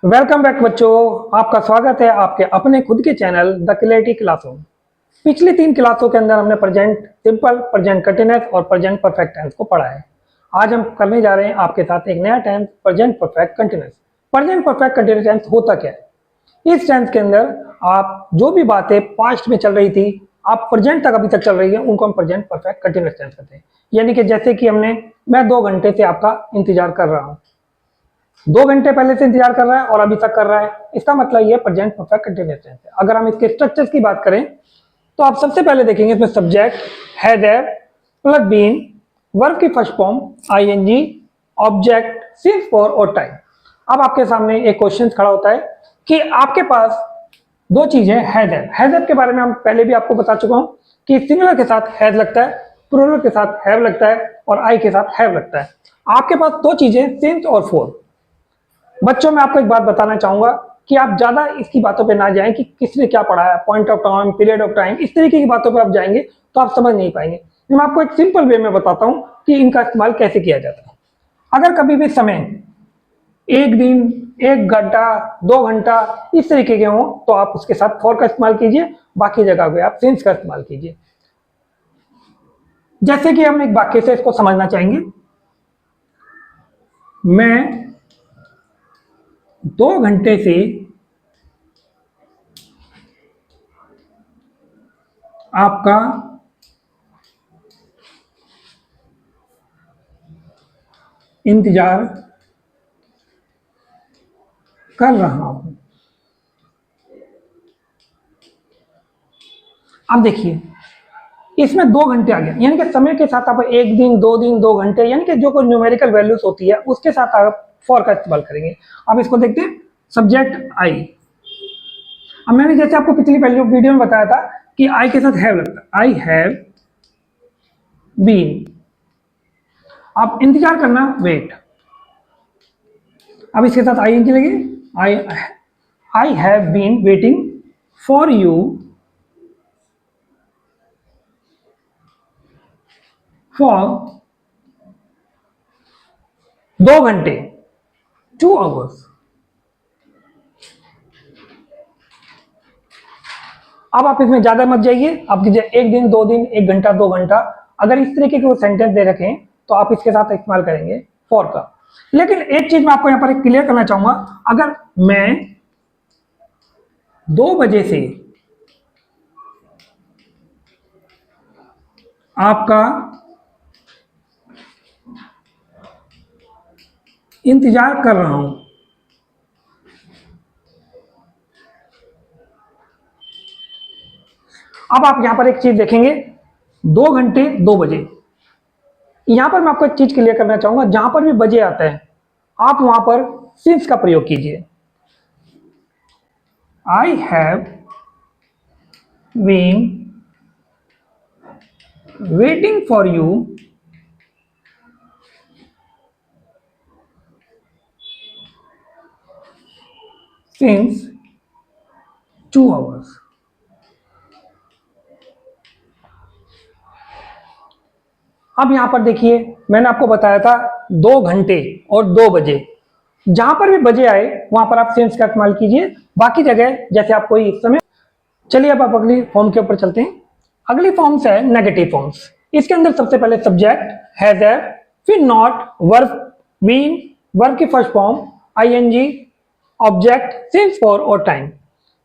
Welcome back बच्चों। आपका स्वागत है आपके अपने खुद के चैनल द क्लैरिटी क्लासरूम। पिछली 3 क्लासों के अंदर हमने प्रेजेंट सिंपल, प्रेजेंट कंटीन्यूअस और प्रेजेंट परफेक्ट टेंस को पढ़ा है। आज हम करने जा रहे हैं आपके साथ एक नया tense, present perfect continuous. Present perfect continuous tense होता क्या है? इस टेंस के अंदर आप जो भी बातें पास्ट में चल रही थी, आप प्रेजेंट तक अभी तक चल रही है, उनको हम प्रेजेंट परफेक्ट कंटीन्यूअस टेंस कहते हैं। यानी कि जैसे कि मैं 2 घंटे से आपका इंतजार कर रहा हूँ, 2 घंटे पहले से इंतजार कर रहा है और अभी तक कर रहा है, इसका मतलब ये प्रेजेंट परफेक्ट कंटीन्यूअस टेंस है। अगर हम इसके स्ट्रक्चर्स की बात करें तो आप सबसे पहले देखेंगे इसमें सब्जेक्ट है देयर प्लस बीन, वर्ब की first form ING, object, since, for और टाइम। अब आपके सामने एक क्वेश्चन खड़ा होता है कि आपके पास दो चीजें है देयर के बारे में हम पहले भी आपको बता चुका हूं कि सिंगुलर के साथ हैज लगता है, प्लूरल के साथ हैव लगता है और आई के साथ हैव लगता है। आपके पास दो चीजें सिंस और फॉर। बच्चों मैं आपको एक बात बताना चाहूंगा कि आप ज्यादा इसकी बातों पे ना जाएं कि किसने क्या पढ़ा है, point of time, period of time, इस तरीके की बातों पे आप जाएंगे तो आप समझ नहीं पाएंगे। मैं आपको एक सिंपल वे में बताता हूं कि इनका इस्तेमाल कैसे किया जाता है। अगर कभी भी समय, एक दिन, 1 घंटा, 2 घंटा इस तरीके के हों तो आप उसके साथ फॉर का इस्तेमाल कीजिए, बाकी जगह पे आप सिंस का इस्तेमाल कीजिए। जैसे कि हम एक वाक्य से इसको समझना चाहेंगे, मैं 2 घंटे से आपका इंतजार कर रहा हूं। अब देखिए इसमें 2 घंटे आ गया, यानी कि समय के साथ आप 1 दिन, 2 दिन, 2 घंटे, यानी कि जो कोई न्यूमेरिकल वैल्यूज होती है उसके साथ आप फॉर का इस्तेमाल करेंगे। अब इसको देखते हैं, सब्जेक्ट आई। अब मैंने जैसे आपको पिछली वीडियो में बताया था कि आई के साथ हैव लगता है, आई हैव बीन। आप इंतजार करना, वेट। अब इसके साथ आई एन जी लगे, I I have been waiting for you for 2 घंटे, 2 आवर्स। अब आप इसमें ज्यादा मत जाइए, आप कीजिए 1 दिन, 2 दिन, 1 घंटा, 2 घंटा। अगर इस तरीके के वो सेंटेंस दे रखे हैं तो आप इसके साथ इस्तेमाल करेंगे फॉर का। लेकिन एक चीज मैं आपको यहां पर क्लियर करना चाहूंगा, अगर मैं 2 बजे से आपका इंतजार कर रहा हूं, अब आप यहां पर एक चीज देखेंगे, 2 घंटे, 2 बजे। यहां पर मैं आपको एक चीज क्लियर करना चाहूंगा, जहां पर भी बजे आता है आप वहां पर सिंस का प्रयोग कीजिए। I have been waiting for you since 2 hours. अब यहां पर देखिए मैंने आपको बताया था 2 घंटे और 2 बजे, जहां पर भी बजे आए वहां पर आप सिंस का इस्तेमाल कीजिए, बाकी जगह जैसे आप कोई समय। चलिए अब आप अगली फॉर्म के ऊपर चलते हैं। अगली फॉर्म्स है नेगेटिव फॉर्म्स। इसके अंदर सबसे पहले सब्जेक्ट हैज हैव, फिर नॉट, वर्ब बीन, वर्ब की first form ING, object, since, for और टाइम।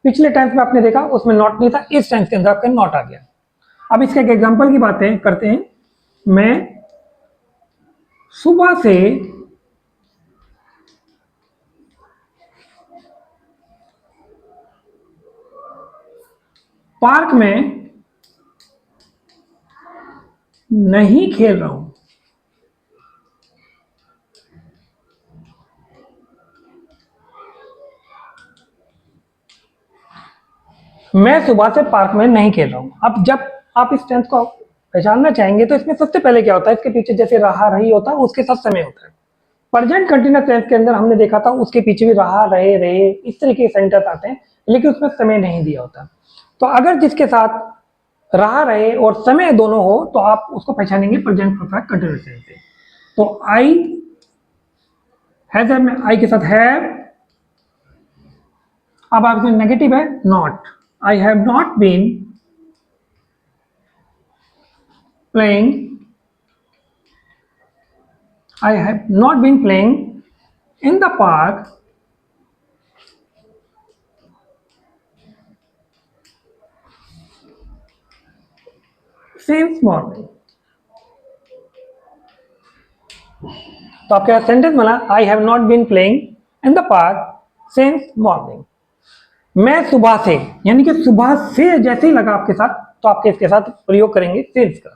पिछले टेंस में आपने देखा उसमें नॉट नहीं था, इस टेंस के अंदर आपका नॉट आ गया। अब इसके एक एग्जांपल की बातें करते हैं। मैं सुबह से पार्क में नहीं खेल रहा हूं। मैं सुबह से पार्क में नहीं खेल रहा हूं। अब जब आप इस टेंस को पहचानना चाहेंगे तो इसमें सबसे पहले क्या होता है, इसके पीछे जैसे रहा रही होता है उसके साथ समय होता है। प्रेजेंट कंटिन्यूअस टेंस के अंदर हमने देखा था उसके पीछे भी रहा, रहे, रहे, इस तरीके के सेंटेंस आते हैं, लेकिन उसमें समय नहीं दिया होता। तो अगर जिसके साथ रहा, रहे और समय दोनों हो तो आप उसको पहचानेंगे प्रेजेंट परफेक्ट कंटिन्यूअस टेंस से। तो आई हैज, आई के साथ हैव, अब आपके नेगेटिव है not, I have not been playing, I have not been playing in the park since morning. तो आपके सेंटेंस बना I have not been playing in the park since morning. मैं सुबह से, यानी कि सुबह से जैसे ही लगा आपके साथ, तो आपके इसके साथ प्रयोग करेंगे सिंस का।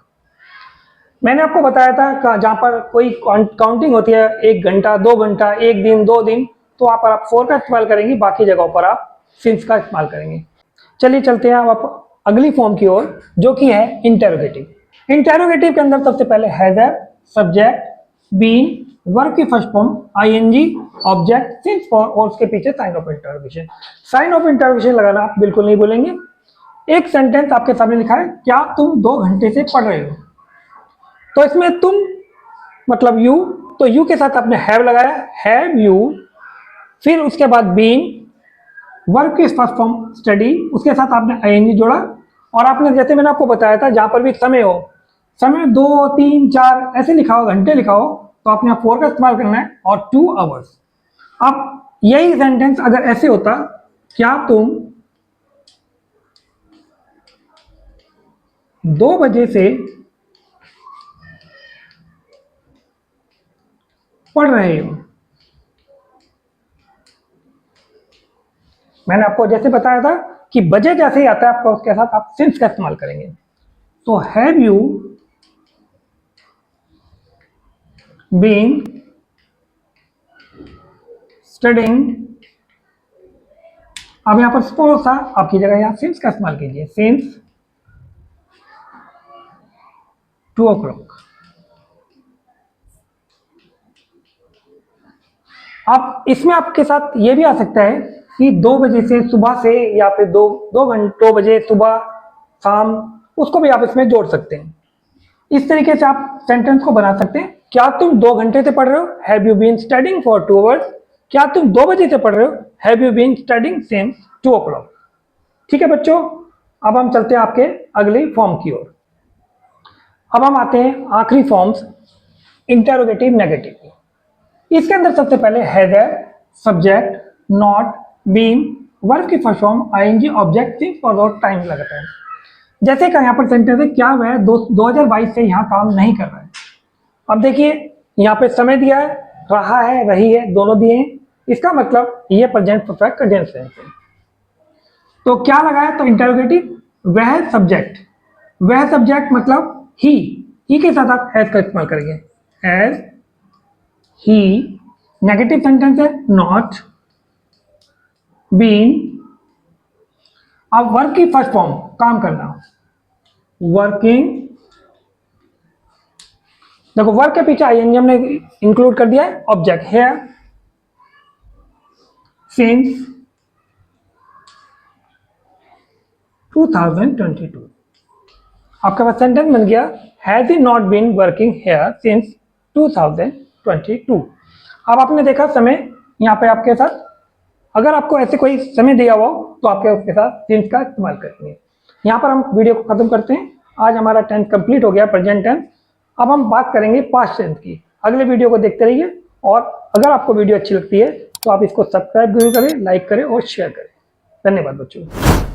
मैंने आपको बताया था जहां पर कोई काउंटिंग होती है 1 घंटा 2 घंटा 1 दिन 2 दिन, तो वहां पर आप फॉर का इस्तेमाल करेंगे, बाकी जगहों पर आप सिंस का इस्तेमाल करेंगे। चलिए चलते हैं अब आप अगली फॉर्म की ओर, जो कि है इंटेरोगेटिव। इंटेरोगेटिव के अंदर सबसे पहले हैज है, सब्जेक्ट, बीन, वर्ब की first form ING, object, since for और उसके पीछे sign of interrogation. Sign of interrogation लगाना आप बिल्कुल नहीं बोलेंगे। एक सेंटेंस आपके सामने लिखा है, क्या तुम 2 घंटे से पढ़ रहे हो, तो इसमें तुम मतलब यू, तो यू के साथ आपने हैव लगाया, हैव यू, फिर उसके बाद बीन, वर्ब की फर्स्ट फॉर्म स्टडी, उसके साथ आपने आईएनजी जोड़ा, और आपने जैसे मैंने आपको बताया था जहां पर भी समय हो, समय 2 3 4 ऐसे लिखा हो, घंटे लिखा हो, तो आपने 4 का इस्तेमाल करना है और 2 आवर्स। अब यही सेंटेंस अगर ऐसे होता, क्या तुम 2 बजे से पढ़ रहे हो, मैंने आपको जैसे बताया था कि बजे जैसे ही आता है आपका, उसके साथ आप सिंस का इस्तेमाल करेंगे। तो हैव यू बीन स्टडिंग, अब यहां पर सपोज था, आपकी जगह यहां सिंस का इस्तेमाल कीजिए, सिंस 2 o'clock। अब इसमें आपके साथ ये भी आ सकता है कि 2 बजे से सुबह से, या फिर 2 बजे सुबह शाम, उसको भी आप इसमें जोड़ सकते हैं। इस तरीके से आप सेंटेंस को बना सकते हैं। क्या तुम 2 घंटे से पढ़ रहे हो, have you been studying for 2 hours. क्या तुम 2 बजे से पढ़ रहे हो, have you been studying since 2 o'clock। ठीक है बच्चों, अब हम चलते हैं आपके अगली फॉर्म की ओर। अब हम आते हैं आखिरी फॉर्म्स, इंटेरोगेटिव नेगेटिव। इसके अंदर सबसे पहले हैज है, सब्जेक्ट, नॉट, बीन, वर्ब की first form ING, object, since for time लगाता है। जैसे कि यहाँ पर सेंटेंस है, क्या वह 2022 से यहाँ काम नहीं कर रहा है। अब देखिए यहाँ पे समय दिया है, रहा है, रही है, दोनों दिए हैं, इसका मतलब ये प्रेजेंट परफेक्ट कंटीन्यूअस टेंस है। तो क्या लगाया, तो इंटरोगेटिव, वह सब्जेक्ट, वह सब्जेक्ट मतलब ही के साथ आप हैज का इस्तेमाल करेंगे, हैज ही। नेगेटिव सेंटेंस है नॉट, बीन, अब वर्क की फर्स्ट फॉर्म काम करना, वर्किंग, देखो वर्क के पीछे आईएनजी हमने इंक्लूड कर दिया है, ऑब्जेक्ट है, सिंस 2022। आपके पास सेंटेंस बन गया, has he not been working here since 2022। अब आपने देखा समय यहाँ पे आपके साथ, अगर आपको ऐसे कोई समय दिया हुआ हो तो आपके उसके साथ सिंस का इस्तेमाल करेंगे। यहाँ पर हम वीडियो को खत्म करते हैं। आज हमारा टेंस कंप्लीट हो गया, प्रेजेंट टेंस। अब हम बात करेंगे पास्ट टेंस की। अगले वीडियो को देखते रहिए, और अगर आपको वीडियो अच्छी लगती है तो आप इसको सब्सक्राइब जरूर करें, लाइक करें और शेयर करें। धन्यवाद बच्चों।